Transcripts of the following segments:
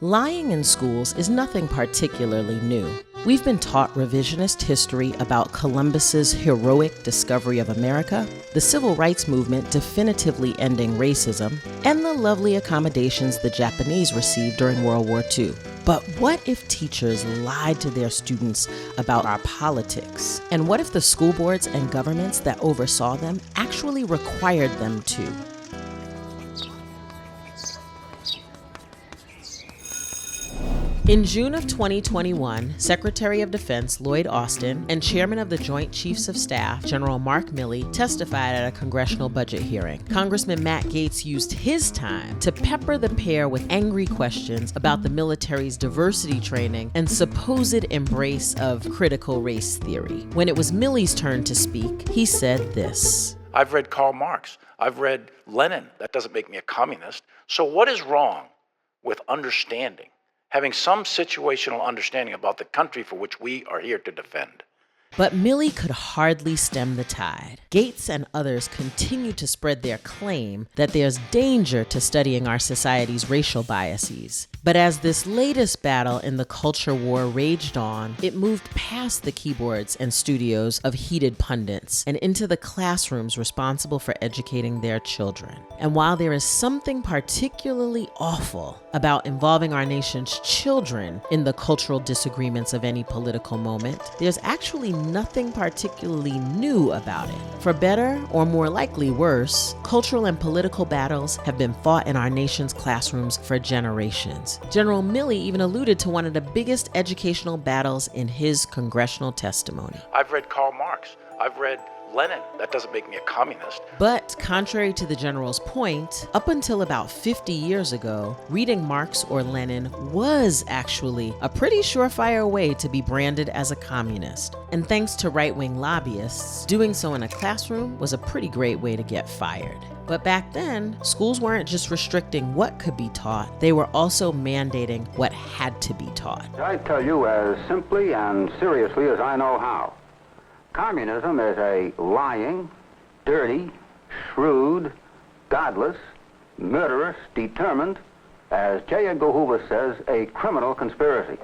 Lying in schools is nothing particularly new. We've been taught revisionist history about Columbus's heroic discovery of America, the civil rights movement definitively ending racism, and the lovely accommodations the Japanese received during World War II. But what if teachers lied to their students about our politics? And what if the school boards and governments that oversaw them actually required them to? In June of 2021, Secretary of Defense Lloyd Austin and Chairman of the Joint Chiefs of Staff, General Mark Milley, testified at a congressional budget hearing. Congressman Matt Gaetz used his time to pepper the pair with angry questions about the military's diversity training and supposed embrace of critical race theory. When it was Milley's turn to speak, he said this. I've read Karl Marx. I've read Lenin. That doesn't make me a communist. So what is wrong with understanding? Having some situational understanding about the country for which we are here to defend. But Milley could hardly stem the tide. Gaetz and others continued to spread their claim that there's danger to studying our society's racial biases. But as this latest battle in the culture war raged on, it moved past the keyboards and studios of heated pundits and into the classrooms responsible for educating their children. And while there is something particularly awful about involving our nation's children in the cultural disagreements of any political moment, there's actually nothing particularly new about it. For better or more likely worse, cultural and political battles have been fought in our nation's classrooms for generations. General Milley even alluded to one of the biggest educational battles in his congressional testimony. I've read Karl Marx. I've read Lenin. That doesn't make me a communist. But contrary to the general's point, up until about 50 years ago, reading Marx or Lenin was actually a pretty surefire way to be branded as a communist. And thanks to right-wing lobbyists, doing so in a classroom was a pretty great way to get fired. But back then, schools weren't just restricting what could be taught, they were also mandating what had to be taught. I tell you as simply and seriously as I know how. Communism is a lying, dirty, shrewd, godless, murderous, determined, as J. Edgar Hoover says, a criminal conspiracy.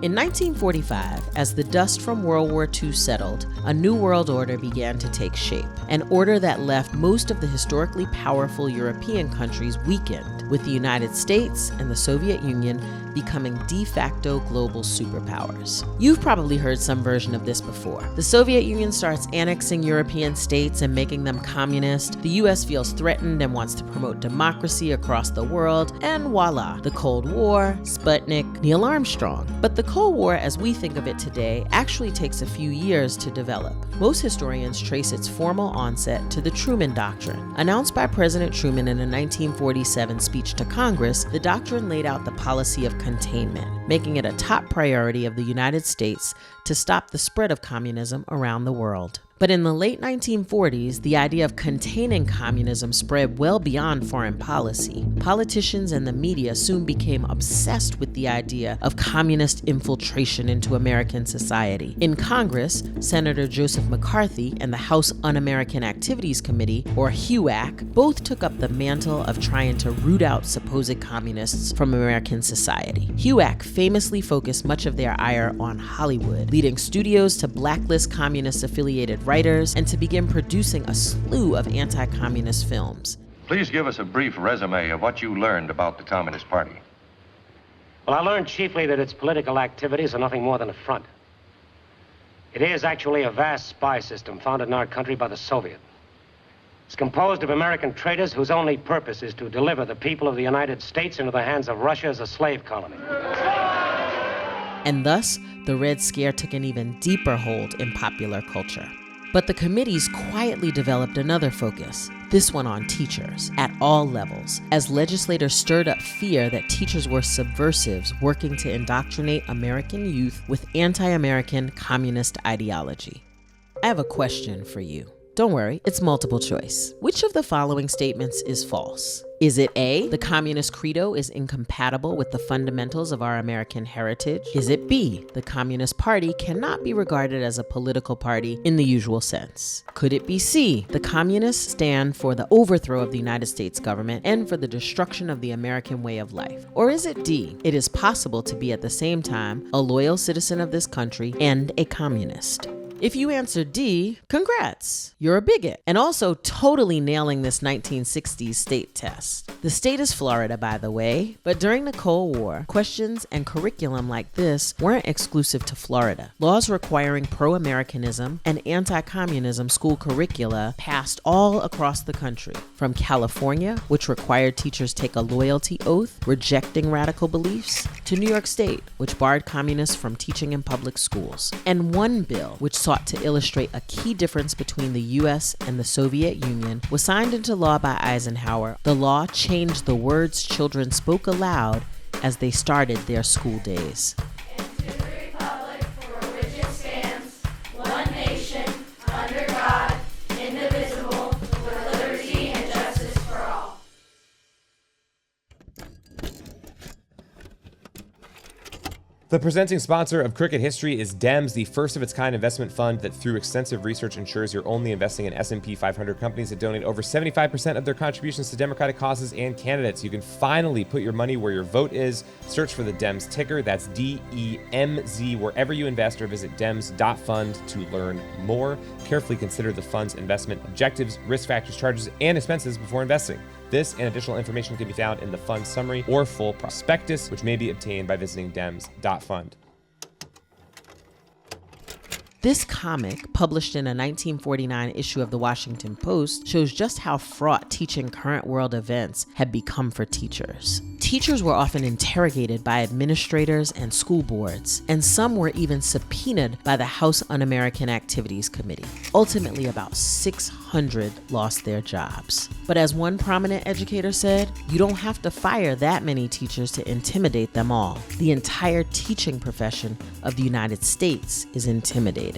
In 1945, as the dust from World War II settled, a new world order began to take shape, an order that left most of the historically powerful European countries weakened, with the United States and the Soviet Union becoming de facto global superpowers. You've probably heard some version of this before. The Soviet Union starts annexing European states and making them communist. The US feels threatened and wants to promote democracy across the world, and voila, the Cold War, Sputnik, Neil Armstrong. But the Cold War, as we think of it today, actually takes a few years to develop. Most historians trace its formal onset to the Truman Doctrine. Announced by President Truman in a 1947 speech to Congress, the doctrine laid out the policy of containment, making it a top priority of the United States to stop the spread of communism around the world. But in the late 1940s, the idea of containing communism spread well beyond foreign policy. Politicians and the media soon became obsessed with the idea of communist infiltration into American society. In Congress, Senator Joseph McCarthy and the House Un-American Activities Committee, or HUAC, both took up the mantle of trying to root out supposed communists from American society. HUAC famously focused much of their ire on Hollywood, leading studios to blacklist communist-affiliated writers and to begin producing a slew of anti-communist films. Please give us a brief resume of what you learned about the Communist Party. Well, I learned chiefly that its political activities are nothing more than a front. It is actually a vast spy system founded in our country by the Soviet. It's composed of American traitors whose only purpose is to deliver the people of the United States into the hands of Russia as a slave colony. And thus, the Red Scare took an even deeper hold in popular culture. But the committees quietly developed another focus, this one on teachers, at all levels, as legislators stirred up fear that teachers were subversives working to indoctrinate American youth with anti-American communist ideology. I have a question for you. Don't worry, it's multiple choice. Which of the following statements is false? Is it A, the communist credo is incompatible with the fundamentals of our American heritage? Is it B, the Communist Party cannot be regarded as a political party in the usual sense? Could it be C, the communists stand for the overthrow of the United States government and for the destruction of the American way of life? Or is it D, it is possible to be at the same time a loyal citizen of this country and a communist? If you answer D, congrats, you're a bigot, and also totally nailing this 1960s state test. The state is Florida, by the way, but during the Cold War, questions and curriculum like this weren't exclusive to Florida. Laws requiring pro-Americanism and anti-communism school curricula passed all across the country, from California, which required teachers take a loyalty oath, rejecting radical beliefs, to New York State, which barred communists from teaching in public schools, and one bill, which sought to illustrate a key difference between the U.S. and the Soviet Union, was signed into law by Eisenhower. The law changed the words children spoke aloud as they started their school days. And to the republic for which it stands, one nation, under God, indivisible, with liberty and justice for all. The presenting sponsor of Cricket History is Demz, the first of its kind investment fund that through extensive research ensures you're only investing in S&P 500 companies that donate over 75% of their contributions to democratic causes and candidates. You can finally put your money where your vote is. Search for the Demz ticker, that's DEMZ, wherever you invest, or visit Demz.fund to learn more. Carefully consider the fund's investment objectives, risk factors, charges, and expenses before investing. This and additional information can be found in the fund summary or full prospectus, which may be obtained by visiting Demz.fund. This comic, published in a 1949 issue of the Washington Post, shows just how fraught teaching current world events had become for teachers. Teachers were often interrogated by administrators and school boards, and some were even subpoenaed by the House Un-American Activities Committee. Ultimately, about 600 lost their jobs. But as one prominent educator said, you don't have to fire that many teachers to intimidate them all. The entire teaching profession of the United States is intimidated.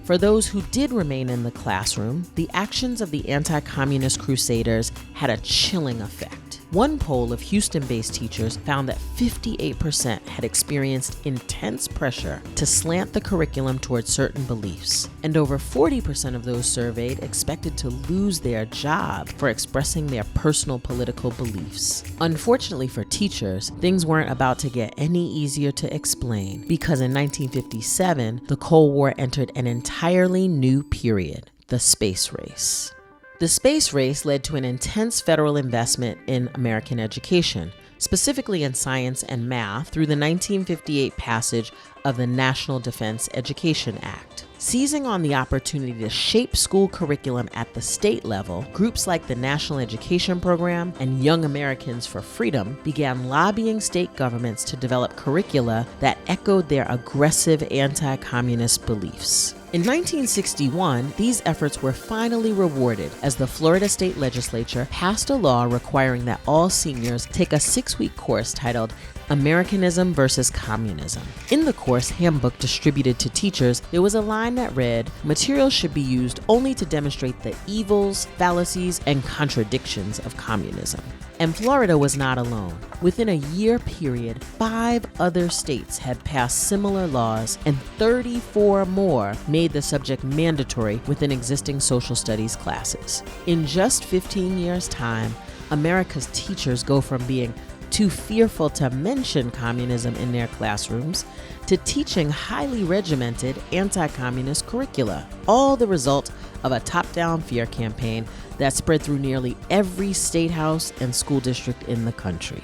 For those who did remain in the classroom, the actions of the anti-communist crusaders had a chilling effect. One poll of Houston-based teachers found that 58% had experienced intense pressure to slant the curriculum towards certain beliefs, and over 40% of those surveyed expected to lose their job for expressing their personal political beliefs. Unfortunately for teachers, things weren't about to get any easier to explain, because in 1957, the Cold War entered an entirely new period, the space race. The space race led to an intense federal investment in American education, specifically in science and math, through the 1958 passage of the National Defense Education Act. Seizing on the opportunity to shape school curriculum at the state level, groups like the National Education Program and Young Americans for Freedom began lobbying state governments to develop curricula that echoed their aggressive anti-communist beliefs. In 1961, these efforts were finally rewarded as the Florida State Legislature passed a law requiring that all seniors take a 6-week course titled Americanism versus Communism. In the course handbook distributed to teachers, there was a line that read, "Materials should be used only to demonstrate the evils, fallacies, and contradictions of communism." And Florida was not alone. Within a year period, 5 other states had passed similar laws, and 34 more made the subject mandatory within existing social studies classes. In just 15 years' time, America's teachers go from being too fearful to mention communism in their classrooms to teaching highly regimented anti-communist curricula, all the result of a top-down fear campaign that spread through nearly every state house and school district in the country.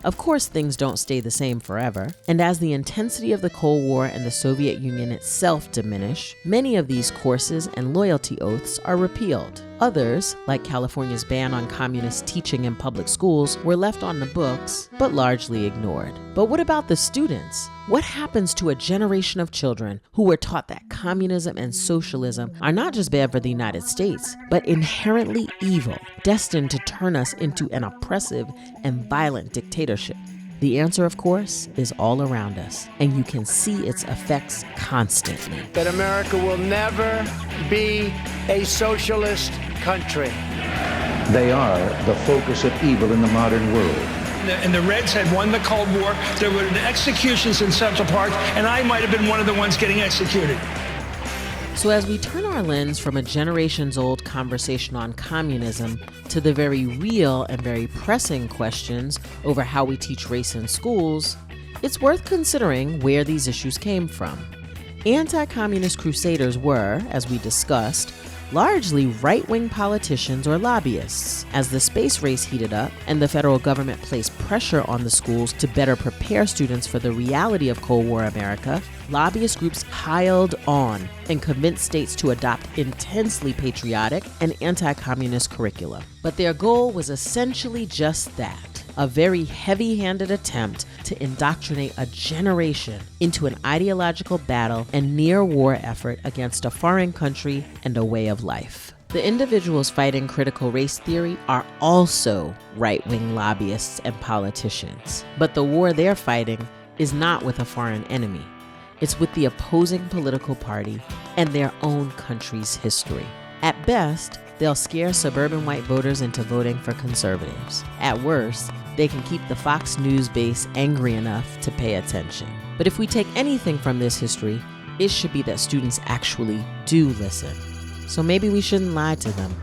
Of course, things don't stay the same forever, and as the intensity of the Cold War and the Soviet Union itself diminish, many of these courses and loyalty oaths are repealed. Others, like California's ban on communist teaching in public schools, were left on the books, but largely ignored. But what about the students? What happens to a generation of children who were taught that communism and socialism are not just bad for the United States, but inherently evil, destined to turn us into an oppressive and violent dictatorship? The answer, of course, is all around us, and you can see its effects constantly. That America will never be a socialist country. They are the focus of evil in the modern world. And the Reds had won the Cold War. There were executions in Central Park, and I might have been one of the ones getting executed. So as we turn our lens from a generations-old conversation on communism to the very real and very pressing questions over how we teach race in schools, it's worth considering where these issues came from. Anti-communist crusaders were, as we discussed, largely right-wing politicians or lobbyists. As the space race heated up and the federal government placed pressure on the schools to better prepare students for the reality of Cold War America, lobbyist groups piled on and convinced states to adopt intensely patriotic and anti-communist curricula. But their goal was essentially just that, a very heavy-handed attempt to indoctrinate a generation into an ideological battle and near-war effort against a foreign country and a way of life. The individuals fighting critical race theory are also right-wing lobbyists and politicians, but the war they're fighting is not with a foreign enemy. It's with the opposing political party and their own country's history. At best, they'll scare suburban white voters into voting for conservatives. At worst, they can keep the Fox News base angry enough to pay attention. But if we take anything from this history, it should be that students actually do listen. So maybe we shouldn't lie to them.